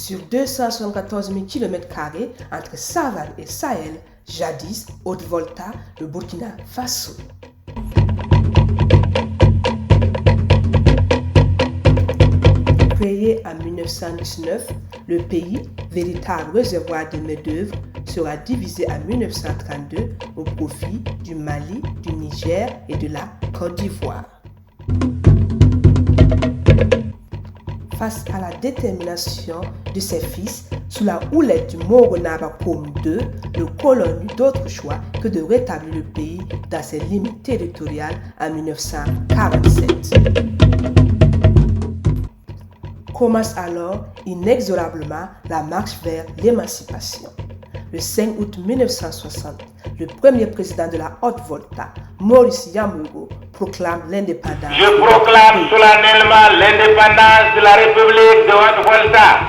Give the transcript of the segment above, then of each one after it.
Sur 274 000 km² entre savane et Sahel, jadis Haute-Volta, le Burkina Faso. Créé en 1919, le pays, véritable réservoir de main-d'œuvre, sera divisé en 1932 au profit du Mali, du Niger et de la Côte d'Ivoire. Face à la détermination de ses fils, sous la houlette du Moronaba Koum II, le colon n'eut d'autre choix que de rétablir le pays dans ses limites territoriales en 1947. Commence alors inexorablement la marche vers l'émancipation. Le 5 août 1960, le premier président de la Haute-Volta, Maurice Yamugo, proclame l'indépendance. Je proclame solennellement l'indépendance de la République de Haute-Volta.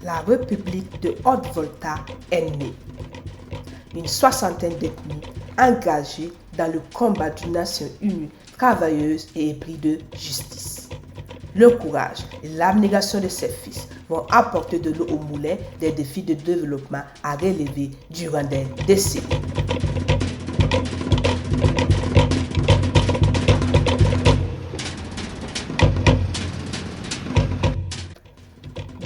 La République de Haute-Volta est née. Une soixantaine d'ethnies engagées dans le combat d'une nation unie, travailleuse et épris de justice. Le courage et l'abnégation de ses fils vont apporter de l'eau au moulin des défis de développement à relever durant des décennies.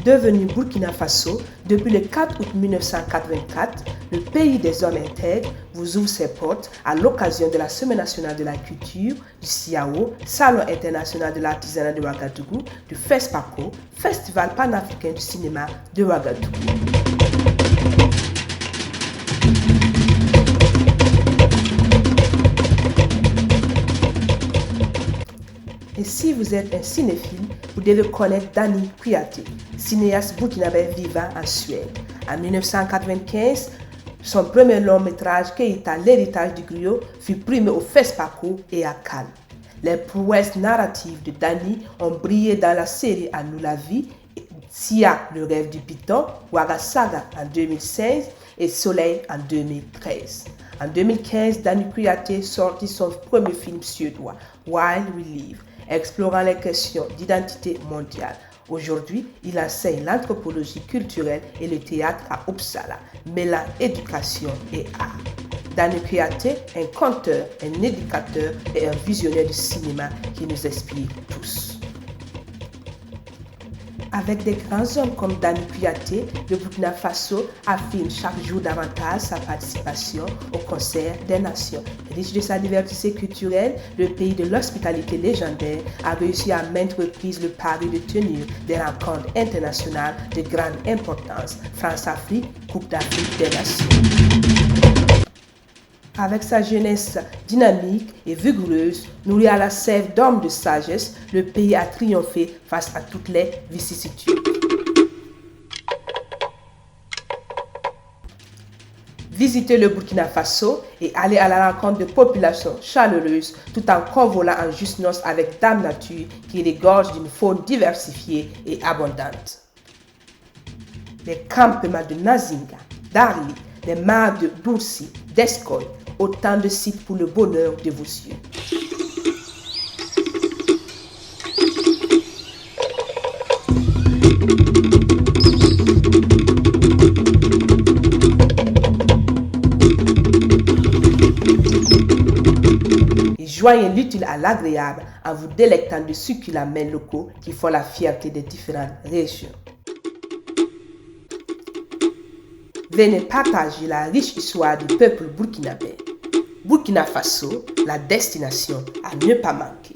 Devenu Burkina Faso depuis le 4 août 1984, le pays des hommes intègres vous ouvre ses portes à l'occasion de la Semaine nationale de la culture, du SIAO, Salon international de l'artisanat de Ouagadougou, du FESPACO, Festival panafricain du cinéma de Ouagadougou. Et si vous êtes un cinéphile, vous devez connaître Dany Kouyaté, cinéaste burkinabé vivant en Suède. En 1995, son premier long métrage, Keita, l'héritage du griot, fut primé au FESPACO et à Cannes. Les prouesses narratives de Dany ont brillé dans la série À nous la vie, Sia, le rêve du python, Ouaga Saga en 2016 et Soleil en 2013. En 2015, Dany Kouyaté sortit son premier film suédois, While We Live, explorant les questions d'identité mondiale. Aujourd'hui, il enseigne l'anthropologie culturelle et le théâtre à Uppsala, mêlant éducation et art. Dany Kouyaté, un conteur, un éducateur et un visionnaire du cinéma qui nous inspire tous. Avec des grands hommes comme Dany Kouyaté, le Burkina Faso affirme chaque jour davantage sa participation au concert des nations. Riche de sa diversité culturelle, le pays de l'hospitalité légendaire a réussi à maintes reprises le pari de tenir des rencontres internationales de grande importance. France-Afrique, Coupe d'Afrique des Nations. Avec sa jeunesse dynamique et vigoureuse, nourrie à la sève d'hommes de sagesse, le pays a triomphé face à toutes les vicissitudes. Visiter le Burkina Faso et aller à la rencontre de populations chaleureuses tout en convolant en juste noces avec Dame Nature qui regorge d'une faune diversifiée et abondante. Les campements de Nazinga, d'Arli, les mares de Boursi, d'Escoy, autant de sites pour le bonheur de vos yeux. Et joignez l'utile à l'agréable en vous délectant de succulents mets locaux qui font la fierté des différentes régions. Venez partager la riche histoire du peuple burkinabé. Burkina Faso, la destination à ne pas manquer.